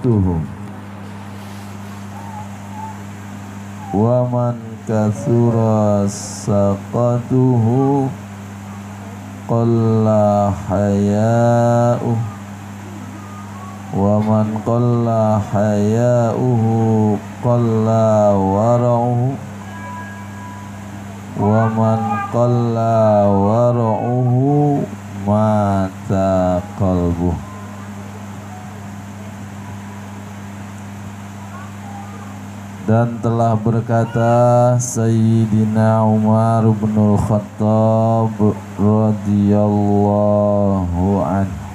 saqatuhu wa man kathura saqatuhu qalla haya'uhu wa man qalla haya'uhu qalla wara'uhu wa man qalla wara'uhu mata qalbuh. Dan telah berkata Sayyidina Umar bin Khattab radhiyallahu anhu,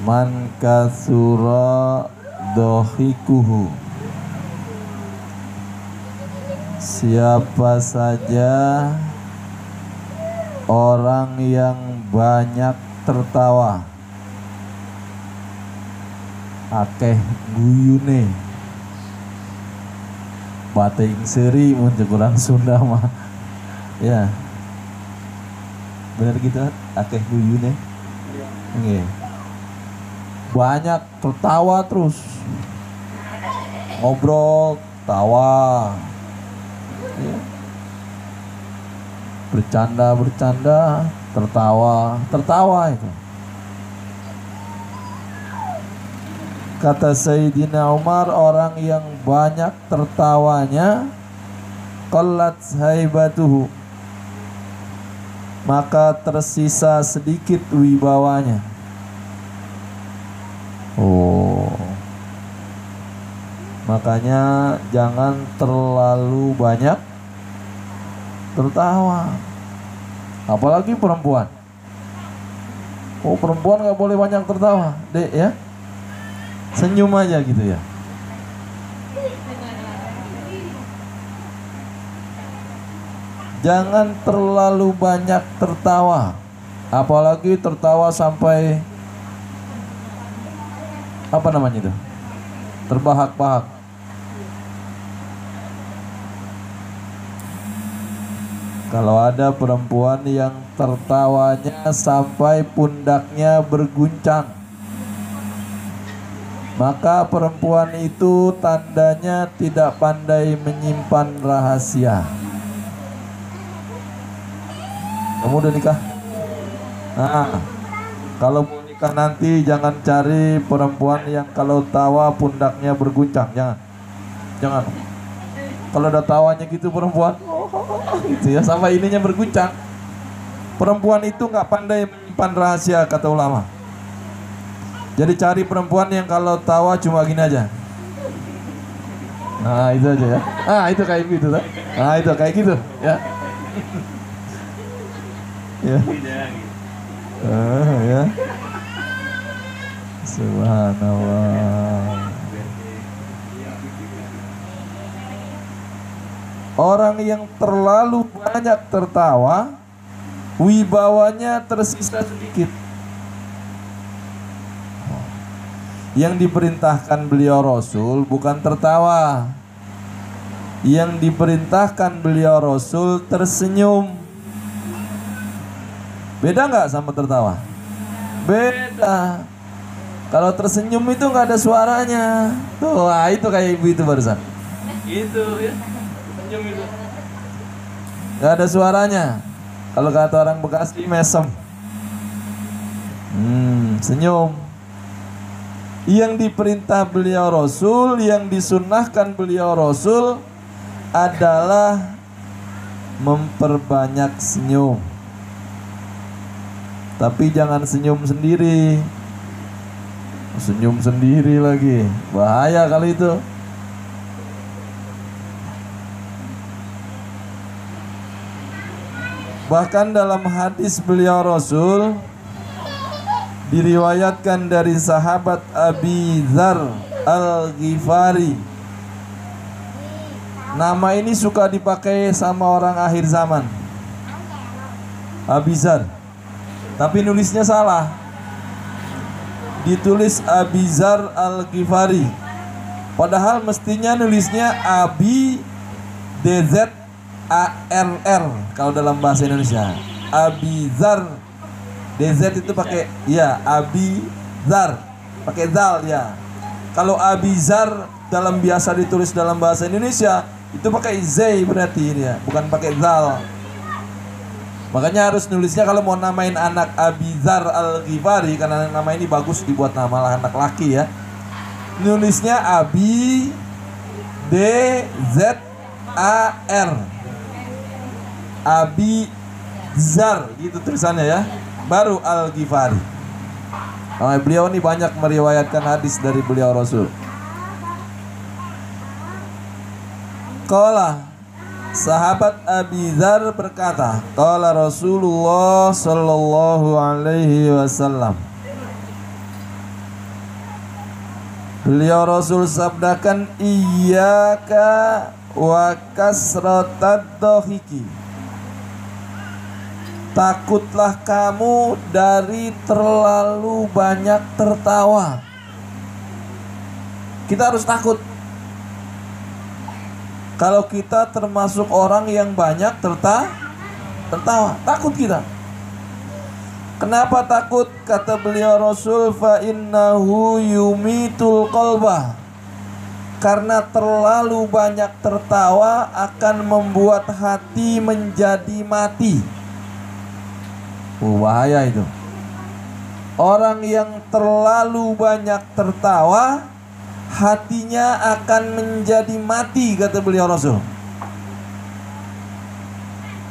man katsura dohikuhu, siapa saja orang yang banyak tertawa, akeh guyune, bating seri muncul orang Sunda mah, ya, benar gitu, akeh guyune, nggih, banyak tertawa terus, ngobrol, tawa, ya. Bercanda, tertawa itu. Kata Sayyidina Umar, orang yang banyak tertawanya qallat haibatuhu, maka tersisa sedikit wibawanya. Oh, makanya jangan terlalu banyak tertawa, apalagi perempuan. Oh, perempuan nggak boleh banyak tertawa, dek ya. Senyum aja gitu ya. Jangan terlalu banyak tertawa, apalagi tertawa sampai apa namanya itu, terbahak-bahak. Kalau ada perempuan yang tertawanya sampai pundaknya berguncang, maka perempuan itu tandanya tidak pandai menyimpan rahasia. Kamu udah nikah? Nah, kalau mau nikah nanti jangan cari perempuan yang kalau tawa pundaknya berguncang, jangan. Kalau ada tawanya gitu perempuan, gitu ya, sampai ininya berguncang. Perempuan itu nggak pandai menyimpan rahasia, kata ulama. Jadi cari perempuan yang kalau tawa cuma gini aja. Nah itu aja ya. Ah itu kayak gitu kan. Nah itu kayak gitu ya. Ya. Ya. Subhanallah. Orang yang terlalu banyak tertawa, wibawanya tersisa sedikit. Yang diperintahkan beliau Rasul bukan tertawa. Yang diperintahkan beliau Rasul tersenyum. Beda nggak sama tertawa? Beda. Kalau tersenyum itu nggak ada suaranya. Tuh, itu kayak ibu itu barusan. Gitu ya. Senyum itu. Nggak ada suaranya. Kalau kata orang Bekasi mesem. Senyum. Yang diperintah beliau Rasul, yang disunnahkan beliau Rasul adalah memperbanyak senyum. Tapi jangan senyum sendiri. Senyum sendiri lagi, bahaya kali itu. Bahkan dalam hadis beliau Rasul diriwayatkan dari sahabat Abi Dzar Al-Ghifari. Nama ini suka dipakai sama orang akhir zaman, Abi Dzar. Tapi nulisnya salah. Ditulis Abi Dzar Al-Ghifari. Padahal mestinya nulisnya Abi DZARR kalau dalam bahasa Indonesia. Abi Dzar DZ itu pakai ya Abi Zar, pakai zal ya. Kalau Abizar dalam biasa ditulis dalam bahasa Indonesia itu pakai zai berarti dia, bukan pakai zal. Makanya harus nulisnya kalau mau namain anak Abizar Al-Ghifari, karena nama ini bagus dibuat nama anak laki ya. Nulisnya Abi D Z A R. Abi Zar gitu tulisannya ya. Baru Al-Ghifari. Nah, beliau ini banyak meriwayatkan hadis dari beliau Rasul. Qala, sahabat Abi Dzar berkata, qala Rasulullah sallallahu alaihi wasallam. Beliau Rasul sabdakan, iyyaka wa kasratad dhahiki. Takutlah kamu dari terlalu banyak tertawa. Kita harus takut. Kalau kita termasuk orang yang banyak tertawa, takut kita. Kenapa takut? Kata beliau Rasul, fa innahu yumitul qalbah. Karena terlalu banyak tertawa akan membuat hati menjadi mati. Bahaya itu. Orang yang terlalu banyak tertawa, hatinya akan menjadi mati, kata beliau Rasul.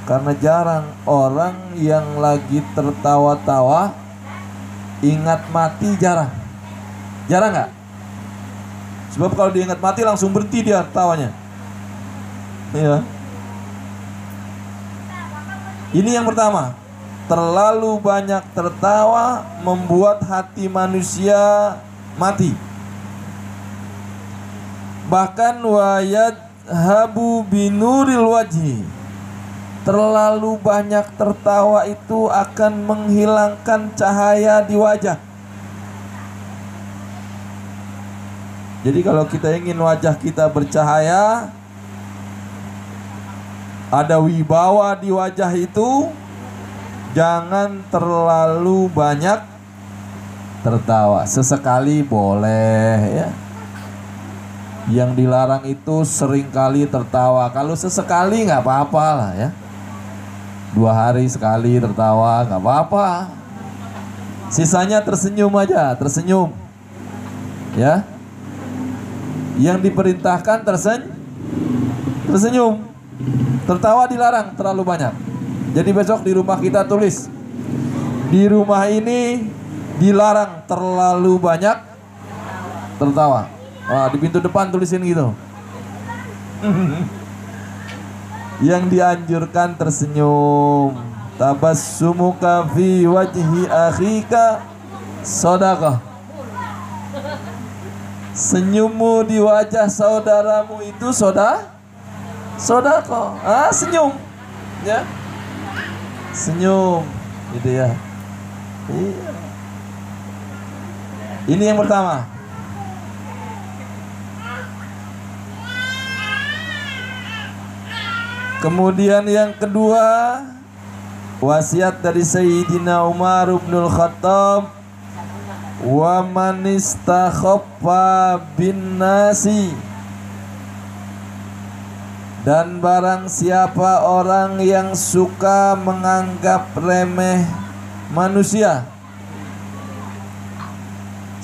Karena jarang orang yang lagi tertawa-tawa ingat mati, jarang. Jarang nggak? Sebab kalau diingat mati langsung berhenti dia tawanya. Iya. Ini yang pertama. Terlalu banyak tertawa membuat hati manusia mati. Bahkan wayad habu binuril wajhi. Terlalu banyak tertawa itu akan menghilangkan cahaya di wajah. Jadi kalau kita ingin wajah kita bercahaya, ada wibawa di wajah itu, jangan terlalu banyak tertawa. Sesekali boleh ya. Yang dilarang itu seringkali tertawa. Kalau sesekali nggak apa-apa lah ya. 2 hari sekali tertawa nggak apa-apa. Sisanya tersenyum aja, tersenyum. Ya. Yang diperintahkan tersenyum. Tertawa dilarang terlalu banyak. Jadi besok di rumah kita tulis, di rumah ini dilarang terlalu banyak tertawa. Wah, di pintu depan tulisin gitu. Yang dianjurkan tersenyum. Tabassumuka fi wajhi akhika shadaqah. Senyummu di wajah saudaramu itu sodako. Senyum ya. Senyum gitu ya. Iya. Ini yang pertama. Kemudian yang kedua, wasiat dari Sayyidina Umar bin Khattab, wa man istakhaffa bin nasi. Dan barang siapa orang yang suka menganggap remeh manusia.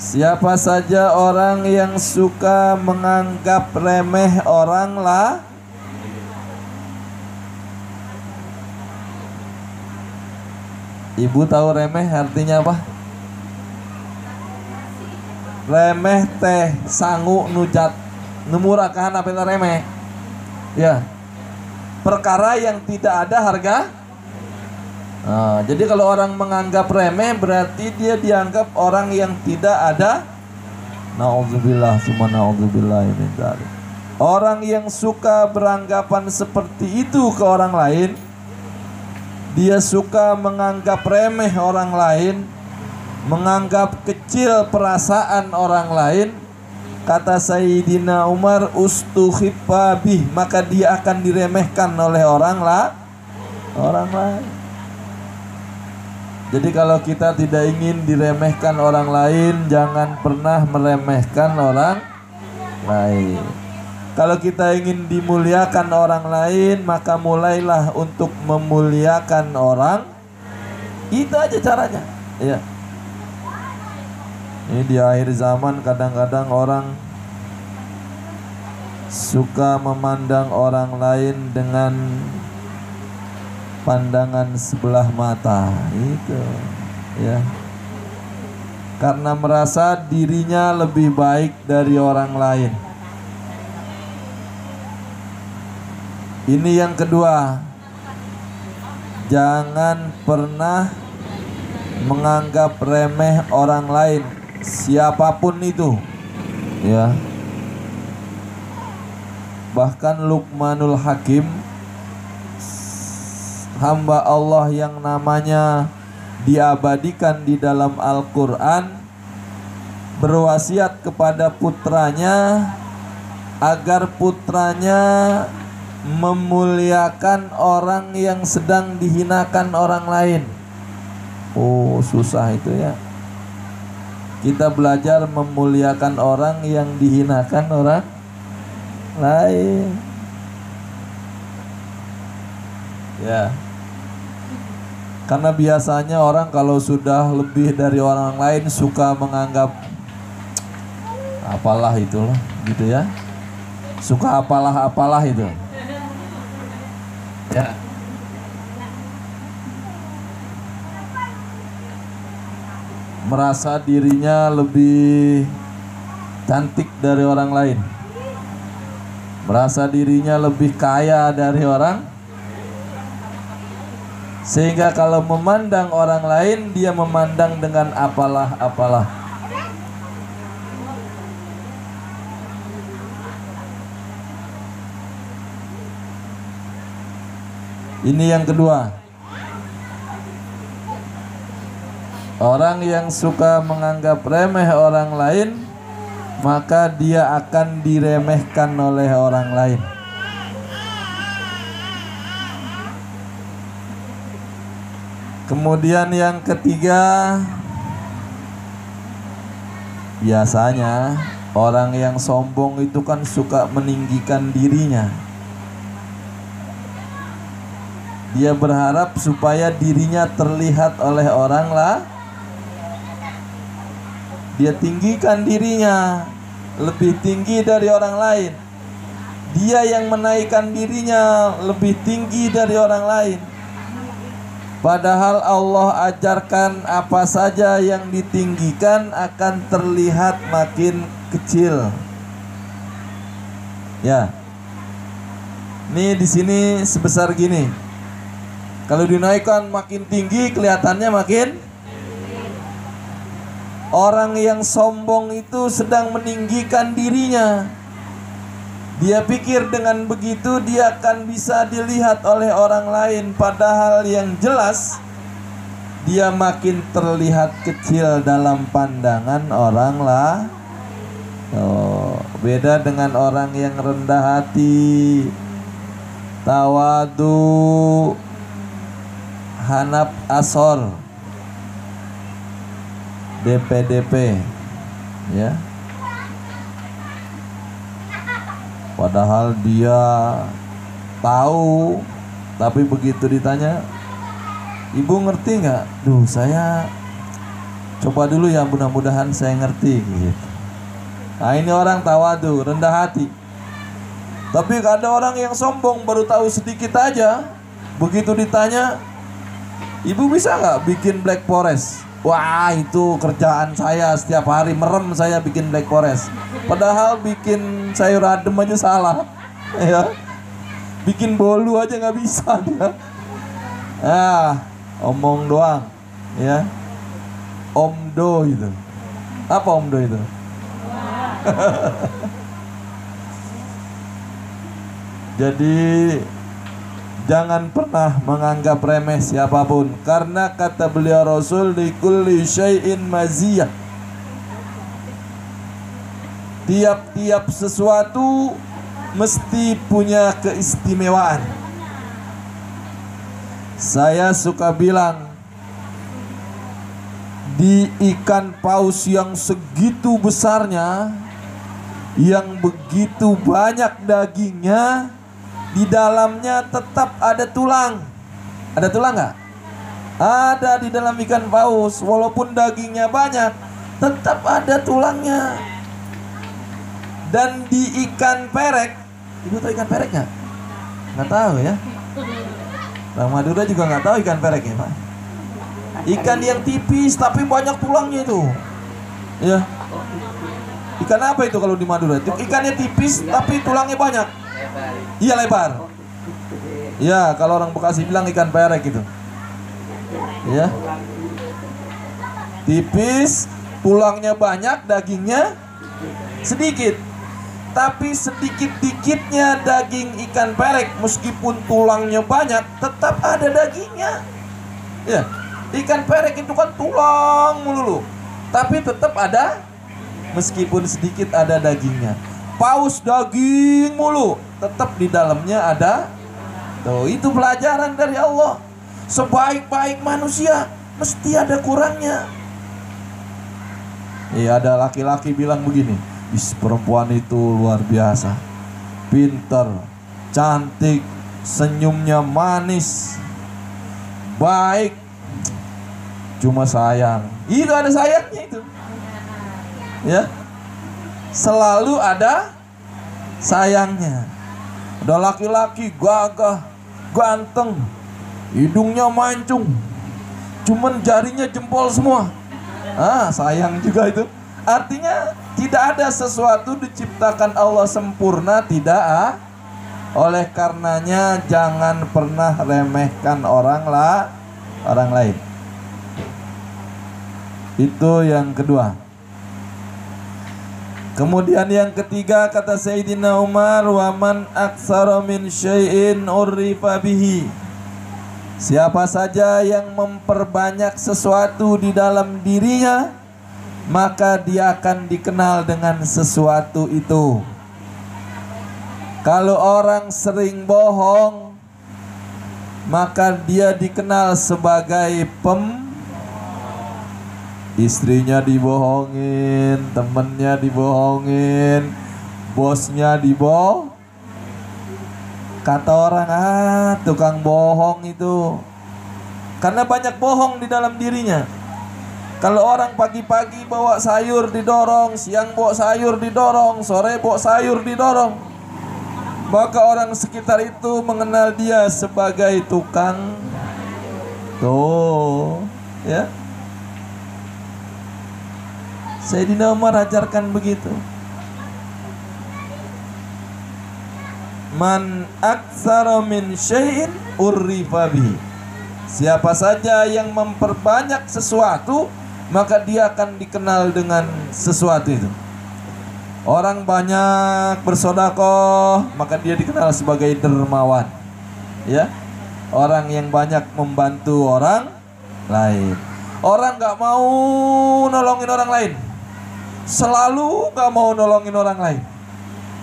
Siapa saja orang yang suka menganggap remeh orang lah, ibu tahu remeh artinya apa? Remeh teh sangu nucat nemurakahan apa itu remeh. Ya, perkara yang tidak ada harga. Jadi kalau orang menganggap remeh berarti dia dianggap orang yang tidak ada. Na'udzubillah summa na'udzubillah min dzalik. Orang yang suka beranggapan seperti itu ke orang lain, dia suka menganggap remeh orang lain, menganggap kecil perasaan orang lain. Kata Sayyidina Umar, ustukhiffa bih, maka dia akan diremehkan oleh orang lain. Jadi kalau kita tidak ingin diremehkan orang lain, jangan pernah meremehkan orang lain. Kalau kita ingin dimuliakan orang lain, maka mulailah untuk memuliakan orang. Itu aja caranya. Ya. Ini di akhir zaman kadang-kadang orang suka memandang orang lain dengan pandangan sebelah mata, itu ya, karena merasa dirinya lebih baik dari orang lain. Ini yang kedua, jangan pernah menganggap remeh orang lain, siapapun itu, ya. Bahkan Luqmanul Hakim, hamba Allah yang namanya diabadikan di dalam Al-Quran, berwasiat kepada putranya agar putranya memuliakan orang yang sedang dihinakan orang lain. Oh, susah itu ya. Kita belajar memuliakan orang yang dihinakan orang lain. Ya. Karena biasanya orang kalau sudah lebih dari orang lain suka menganggap apalah itulah, gitu ya. Suka apalah itu. Ya. Merasa dirinya lebih cantik dari orang lain. Merasa dirinya lebih kaya dari orang. Sehingga kalau memandang orang lain, dia memandang dengan apalah. Ini yang kedua. Orang yang suka menganggap remeh orang lain, maka dia akan diremehkan oleh orang lain. Kemudian yang ketiga, biasanya orang yang sombong itu kan suka meninggikan dirinya. Dia berharap supaya dirinya terlihat oleh orang lah. Dia tinggikan dirinya lebih tinggi dari orang lain. Dia yang menaikkan dirinya lebih tinggi dari orang lain. Padahal Allah ajarkan apa saja yang ditinggikan akan terlihat makin kecil. Ya. Nih di sini sebesar gini. Kalau dinaikkan makin tinggi kelihatannya makin. Orang yang sombong itu sedang meninggikan dirinya. Dia pikir dengan begitu dia akan bisa dilihat oleh orang lain, padahal yang jelas dia makin terlihat kecil dalam pandangan orang lah. Oh, beda dengan orang yang rendah hati, tawadu, hanap asor, DP, ya. Padahal dia tahu, tapi begitu ditanya, ibu ngerti nggak? Duh, saya coba dulu ya, mudah-mudahan saya ngerti gitu. Nah, ini orang tawadu, rendah hati. Tapi ada orang yang sombong, baru tahu sedikit aja. Begitu ditanya, ibu bisa nggak bikin black forest? Wah, itu kerjaan saya setiap hari, merem saya bikin black forest. Padahal bikin sayur adem aja salah, ya. Bikin bolu aja nggak bisa dia. Omong doang, ya. Omdo itu. Apa omdo itu? Jadi jangan pernah menganggap remeh siapapun, karena kata beliau Rasul, di kulli syai'in maziyah. Tiap-tiap sesuatu mesti punya keistimewaan. Saya suka bilang, di ikan paus yang segitu besarnya, yang begitu banyak dagingnya, di dalamnya tetap ada tulang. Ada tulang nggak? Ada di dalam ikan paus. Walaupun dagingnya banyak, tetap ada tulangnya. Dan di ikan perek, ibu tahu ikan perek nggak? Nggak tahu ya. Bang Madura juga nggak tahu ikan perek ya Pak. Ikan yang tipis tapi banyak tulangnya itu. Ya. Ikan apa itu kalau di Madura? Itu ikannya tipis tapi tulangnya banyak. Iya, lebar. Ya, kalau orang Bekasi bilang ikan perek itu. Ya. Tipis, tulangnya banyak, dagingnya sedikit. Tapi sedikit-dikitnya daging ikan perek, meskipun tulangnya banyak, tetap ada dagingnya. Ya, ikan perek itu kan tulang melulu, tapi tetap ada, meskipun sedikit ada dagingnya. Paus daging mulu, tetap di dalamnya ada. Tuh, itu pelajaran dari Allah. Sebaik-baik manusia, mesti ada kurangnya. Iya, ada laki-laki bilang begini, perempuan itu luar biasa, pinter, cantik, senyumnya manis, baik, cuma sayang. Itu ada sayangnya itu. Ya, selalu ada sayangnya. Ada laki-laki gagah, ganteng, hidungnya mancung, cuman jarinya jempol semua. Sayang juga itu. Artinya tidak ada sesuatu diciptakan Allah sempurna, tidak. Oleh karenanya jangan pernah remehkan orang lain. Itu yang kedua. Kemudian yang ketiga, kata Sayyidina Umar, wa man aktsara min syai'in urifa bihi. Siapa saja yang memperbanyak sesuatu di dalam dirinya, maka dia akan dikenal dengan sesuatu itu. Kalau orang sering bohong, maka dia dikenal sebagai istrinya dibohongin, temennya dibohongin, bosnya dibohong. Kata orang, tukang bohong itu. Karena banyak bohong di dalam dirinya. Kalau orang pagi-pagi bawa sayur didorong, siang bawa sayur didorong, sore bawa sayur didorong, maka orang sekitar itu mengenal dia sebagai tukang. Tuh, ya. Sayyidina Umar ajarkan begitu. Man aktsara min syai'in urifa bihi. Siapa saja yang memperbanyak sesuatu, maka dia akan dikenal dengan sesuatu itu. Orang banyak bersedekah, maka dia dikenal sebagai dermawan. Ya, orang yang banyak membantu orang lain. Orang nggak mau nolongin orang lain, selalu nggak mau nolongin orang lain,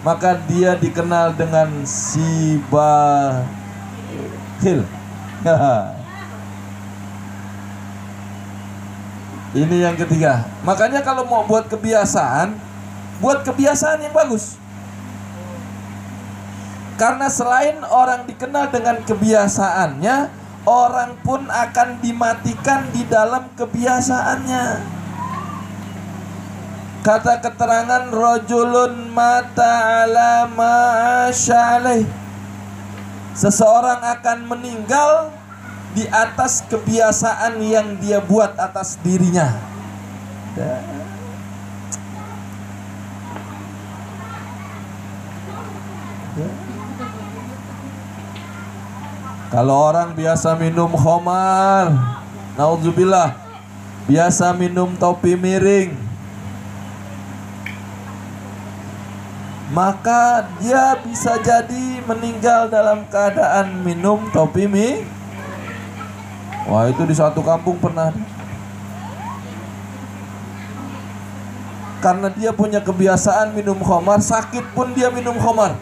maka dia dikenal dengan si bakhil. Ini yang ketiga. Makanya kalau mau buat kebiasaan, buat kebiasaan yang bagus. Karena selain orang dikenal dengan kebiasaannya, orang pun akan dimatikan di dalam kebiasaannya. Kata keterangan, rajulun mata ala ma'asyalih. Seseorang akan meninggal di atas kebiasaan yang dia buat atas dirinya. Kalau orang biasa minum khamar, naudzubillah, biasa minum topi miring, maka dia bisa jadi meninggal dalam keadaan minum topi mie. Wah, itu di suatu kampung pernah. Karena dia punya kebiasaan minum khamar, sakit pun dia minum khamar.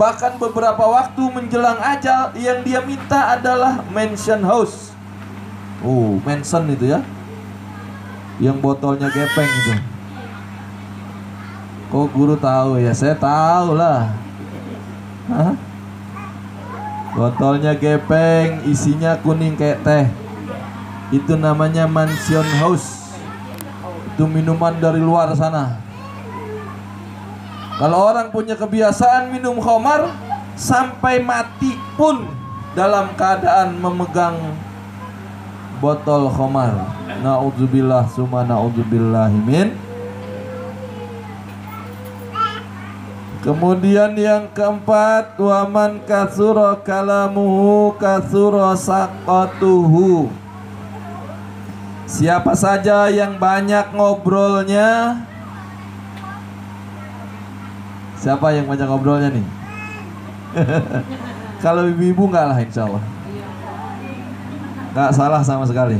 Bahkan beberapa waktu menjelang ajal, yang dia minta adalah mansion house. Mansion itu ya, Yang botolnya gepeng itu. Kok guru tahu ya? Saya tahu lah. Hah? Botolnya gepeng, isinya kuning kayak teh. Itu namanya Mansion House. Itu minuman dari luar sana. Kalau orang punya kebiasaan minum khamar sampai mati pun dalam keadaan memegang botol khamar. Na'udzubillah summa na'udzubillahimin. Kemudian yang keempat, waman kasura kalamuhu kasura saqatuhu. Siapa saja yang banyak ngobrolnya. Siapa yang banyak ngobrolnya nih? Kalau ibu-ibu enggak lah, insya Allah enggak salah sama sekali.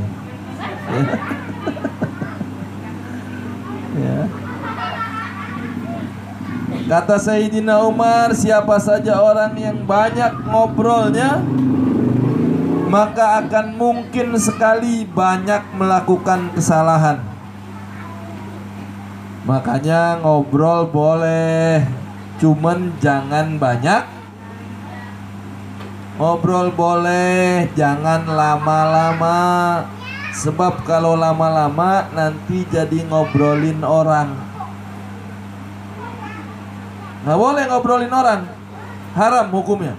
Ya. Kata Sayyidina Umar, siapa saja orang yang banyak ngobrolnya, maka akan mungkin sekali banyak melakukan kesalahan. Makanya ngobrol boleh, cuman jangan banyak. Ngobrol boleh, jangan lama-lama. Sebab kalau lama-lama nanti jadi ngobrolin orang. Nggak boleh ngobrolin orang, haram hukumnya.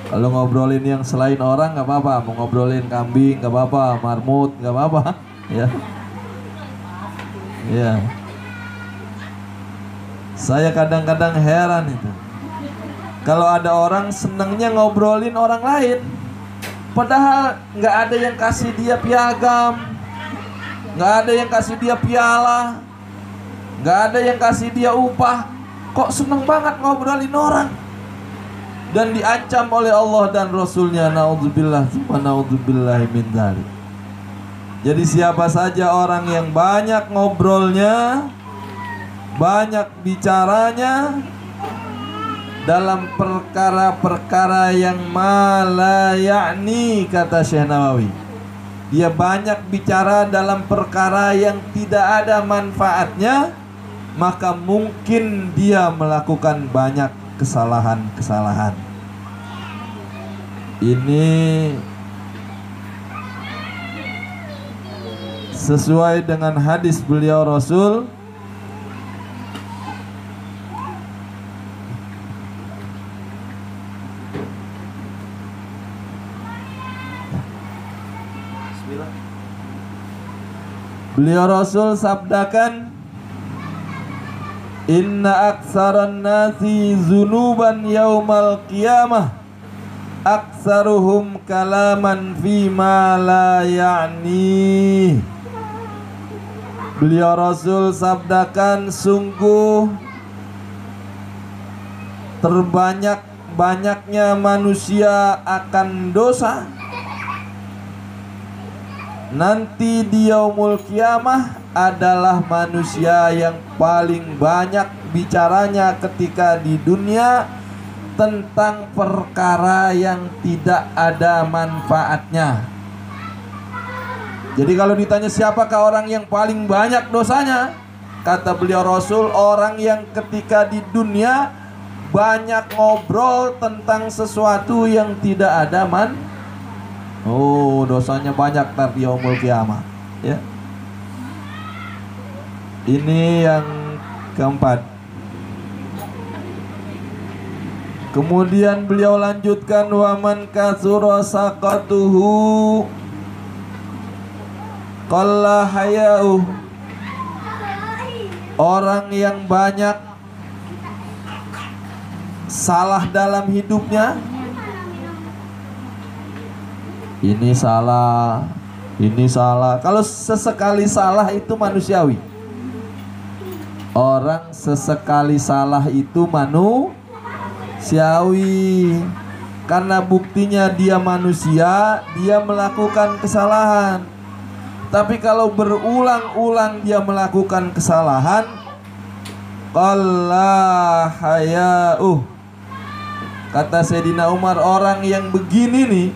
Kalau ngobrolin yang selain orang nggak apa-apa. Mau ngobrolin kambing nggak apa-apa, marmut nggak apa-apa. Ya, ya. Saya kadang-kadang heran itu. Kalau ada orang senangnya ngobrolin orang lain, padahal nggak ada yang kasih dia piagam, nggak ada yang kasih dia piala, nggak ada yang kasih dia upah. Kok seneng banget ngobrolin orang? Dan diancam oleh Allah dan Rasulnya. Na'udzubillah wa na'udzubillahi min dzalik. Jadi siapa saja orang yang banyak ngobrolnya, banyak bicaranya dalam perkara-perkara yang mala yakni, kata Syekh Nawawi, dia banyak bicara dalam perkara yang tidak ada manfaatnya, maka mungkin dia melakukan banyak kesalahan-kesalahan. Ini sesuai dengan hadis beliau Rasul. Beliau Rasul sabdakan, inna aksaran nasi zunuban yaumal qiyamah aksaruhum kalaman fima la ya'ni. Beliau Rasul sabdakan, sungguh terbanyak-banyaknya manusia akan dosa nanti di yaumul kiamah adalah manusia yang paling banyak bicaranya ketika di dunia tentang perkara yang tidak ada manfaatnya. Jadi kalau ditanya siapakah orang yang paling banyak dosanya, kata beliau Rasul, orang yang ketika di dunia banyak ngobrol tentang sesuatu yang tidak ada dosanya banyak tar di yaumul kiamah. Ya. Ini yang keempat. Kemudian beliau lanjutkan, waman kasura saqatuhu qalla haya'uh. Orang yang banyak salah dalam hidupnya, ini salah, ini salah. Kalau sesekali salah itu manusiawi. Orang sesekali salah itu manusiawi. Karena buktinya dia manusia, dia melakukan kesalahan. Tapi kalau berulang-ulang dia melakukan kesalahan, qalla haya'uh. Kata Sayyidina Umar, orang yang begini nih,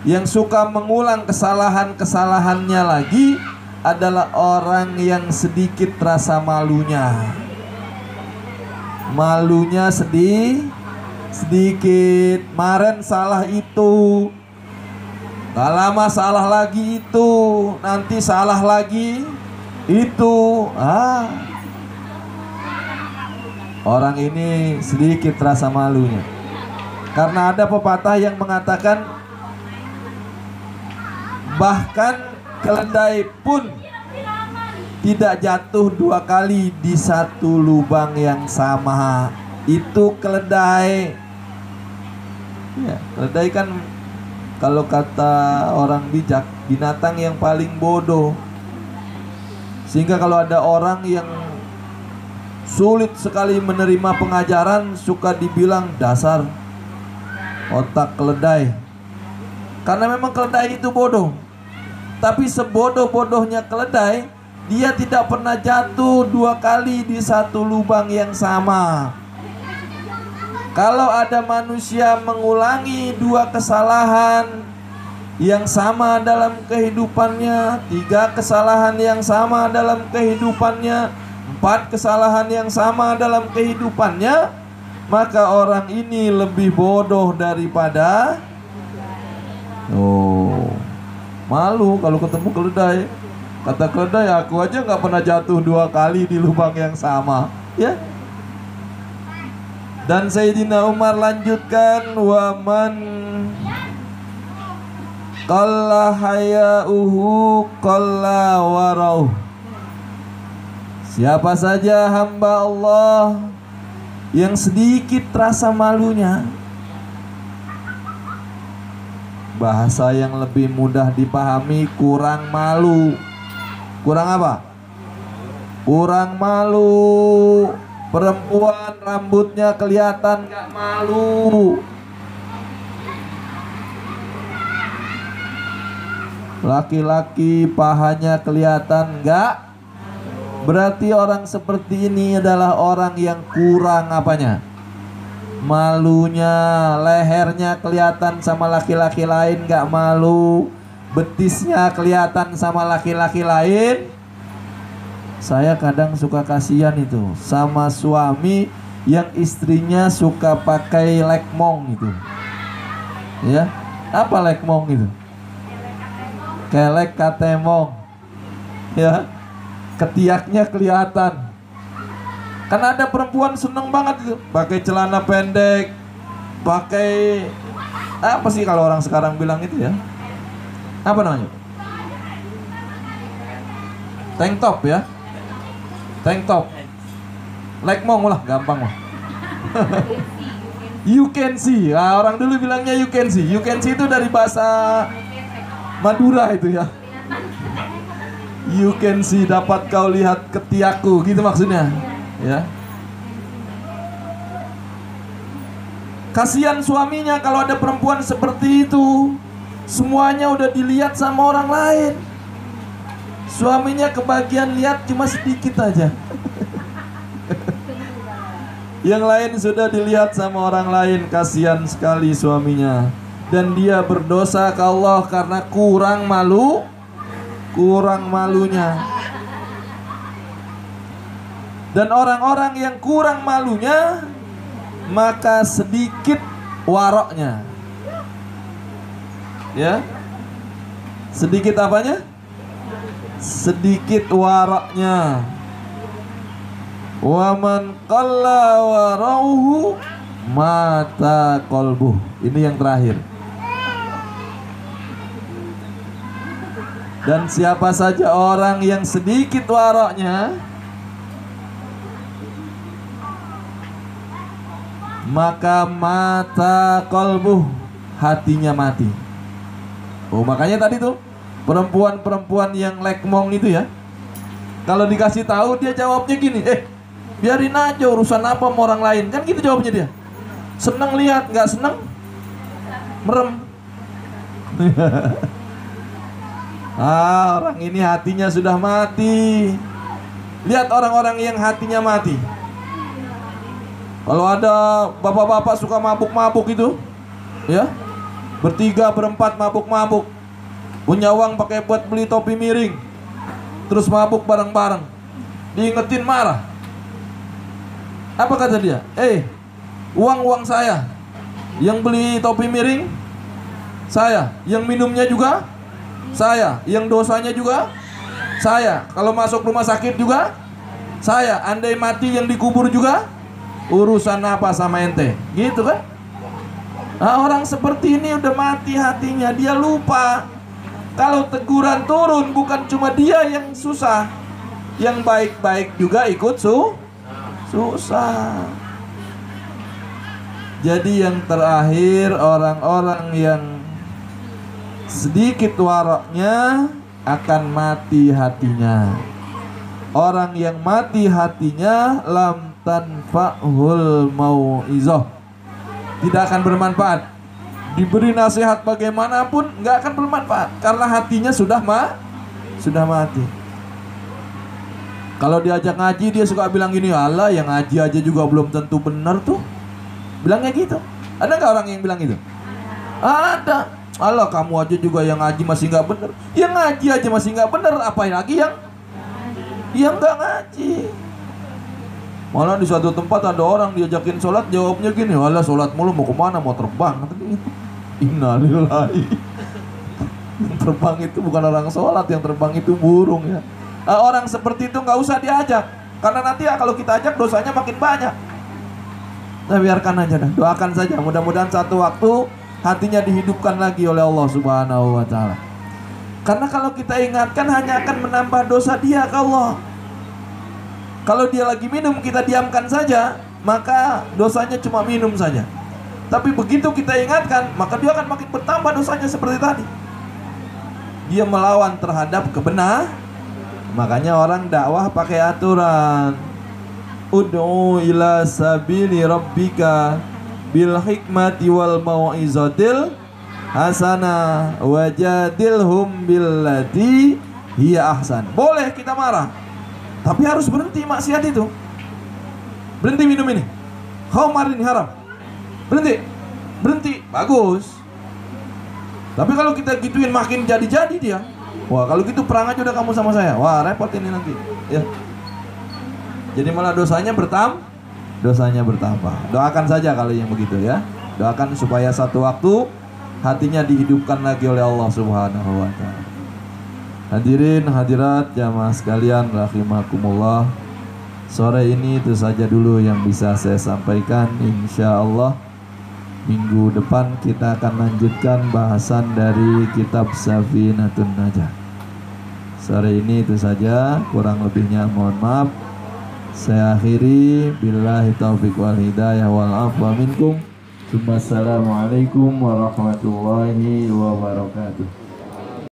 Yang suka mengulang kesalahan-kesalahannya lagi adalah orang yang sedikit rasa malunya. Malunya sedikit. Kemarin salah itu, gak lama salah lagi itu, nanti salah lagi itu. Orang ini sedikit rasa malunya. Karena ada pepatah yang mengatakan bahkan keledai pun tidak jatuh 2 kali di satu lubang yang sama. Itu keledai. Ya, keledai kan kalau kata orang bijak, binatang yang paling bodoh. Sehingga kalau ada orang yang sulit sekali menerima pengajaran, suka dibilang dasar otak keledai. Karena memang keledai itu bodoh. Tapi sebodoh-bodohnya keledai, dia tidak pernah jatuh 2 kali di satu lubang yang sama. Kalau ada manusia mengulangi 2 kesalahan yang sama dalam kehidupannya, 3 kesalahan yang sama dalam kehidupannya, 4 kesalahan yang sama dalam kehidupannya, maka orang ini lebih bodoh daripada malu kalau ketemu keledai. Kata keledai, aku aja gak pernah jatuh 2 kali di lubang yang sama, ya. Dan Sayyidina Umar lanjutkan, wa man qalla haya'uhu qalla warauh. Siapa saja hamba Allah yang sedikit rasa malunya, bahasa yang lebih mudah dipahami, kurang malu. Kurang apa? Kurang malu. Perempuan rambutnya kelihatan gak malu. Laki-laki pahanya kelihatan gak. Berarti orang seperti ini adalah orang yang kurang apanya? Malunya. Lehernya kelihatan sama laki-laki lain gak malu, betisnya kelihatan sama laki-laki lain. Saya kadang suka kasihan itu sama suami yang istrinya suka pakai lekmong itu. Ya, apa lekmong itu? Kelek katemong. Ya, ketiaknya kelihatan. Kan ada perempuan seneng banget itu, pakai celana pendek, pakai apa sih kalau orang sekarang bilang itu ya? Apa namanya? Tank top ya? Tank top. Lekmong lah, gampang lah. You can see. Nah, orang dulu bilangnya you can see. You can see itu dari bahasa Madura itu ya. You can see, dapat kau lihat ketiakku, gitu maksudnya. Ya. Kasihan suaminya kalau ada perempuan seperti itu. Semuanya udah dilihat sama orang lain. Suaminya kebagian lihat cuma sedikit aja. Yang lain sudah dilihat sama orang lain. Kasihan sekali suaminya. Dan dia berdosa ke Allah karena kurang malu. Kurang malunya. Dan orang-orang yang kurang malunya, maka sedikit waroknya. Ya, sedikit apanya? Sedikit waroknya. Wa man qalla warauhu mata qalbuh. Ini yang terakhir. Dan siapa saja orang yang sedikit waroknya, maka mata qalbuh, hatinya mati. Oh, makanya tadi tuh perempuan-perempuan yang lekmong itu ya, kalau dikasih tahu dia jawabnya gini, biarin aja, urusan apa sama orang lain, kan gitu jawabnya dia. Seneng lihat, nggak seneng merem. Orang ini hatinya sudah mati. Lihat orang-orang yang hatinya mati. Kalau ada bapak-bapak suka mabuk-mabuk itu, ya, bertiga berempat mabuk-mabuk, punya uang pakai buat beli topi miring, terus mabuk bareng-bareng. Diingetin marah. Apa kata dia? Uang saya. Yang beli topi miring saya, yang minumnya juga saya, yang dosanya juga saya, kalau masuk rumah sakit juga saya, andai mati yang dikubur juga urusan apa sama ente, gitu kan? Nah, orang seperti ini udah mati hatinya, dia lupa kalau teguran turun bukan cuma dia yang susah, yang baik-baik juga ikut susah. Jadi yang terakhir, orang-orang yang sedikit waraknya akan mati hatinya. Orang yang mati hatinya lam tanfa'hul mau'izah, tidak akan bermanfaat. Diberi nasihat bagaimanapun nggak akan bermanfaat karena hatinya sudah mati. Kalau diajak ngaji dia suka bilang gini, "Allah, yang ngaji aja juga belum tentu benar tuh." Bilangnya gitu. Ada nggak orang yang bilang gitu? Ada. Allah, kamu aja juga yang ngaji masih nggak bener. Yang ngaji aja masih nggak bener, apa lagi yang nggak ngaji? Malah di suatu tempat ada orang diajakin sholat, jawabnya gini, "Allah, sholat mulu, mau kemana? Mau terbang." Innalillahi. Yang terbang itu bukan orang sholat, yang terbang itu burung ya. Orang seperti itu nggak usah diajak, karena nanti kalau kita ajak dosanya makin banyak. Nah, biarkan aja dah, doakan saja. Mudah-mudahan satu waktu hatinya dihidupkan lagi oleh Allah Subhanahu wa Ta'ala. Karena kalau kita ingatkan hanya akan menambah dosa dia ke Allah. Kalau dia lagi minum kita diamkan saja, maka dosanya cuma minum saja. Tapi begitu kita ingatkan, maka dia akan makin bertambah dosanya seperti tadi. Dia melawan terhadap kebenaran. Makanya orang dakwah pakai aturan. Ud'u ila sabili rabbika bil hikmati wal mau'izatil hasanah wajadilhum billati hiya ahsan. Boleh kita marah, tapi harus berhenti maksiat itu. Berhenti minum ini, khamar ini haram. Berhenti, bagus. Tapi kalau kita gituin makin jadi-jadi dia. Wah, kalau gitu perang aja udah kamu sama saya. Wah, repot ini nanti ya. Jadi malah dosanya bertambah. Doakan saja kalau yang begitu ya. Doakan supaya satu waktu hatinya dihidupkan lagi oleh Allah Subhanahu wa Ta'ala. Hadirin hadirat jamaah sekalian rahimakumullah. Sore ini itu saja dulu yang bisa saya sampaikan. Insya Allah minggu depan kita akan lanjutkan bahasan dari kitab Safinatun Najah. Sore ini itu saja, kurang lebihnya mohon maaf. Saya akhiri, billahi taufiq wal hidayah wal afwa minkum. Assalamualaikum warahmatullahi wabarakatuh.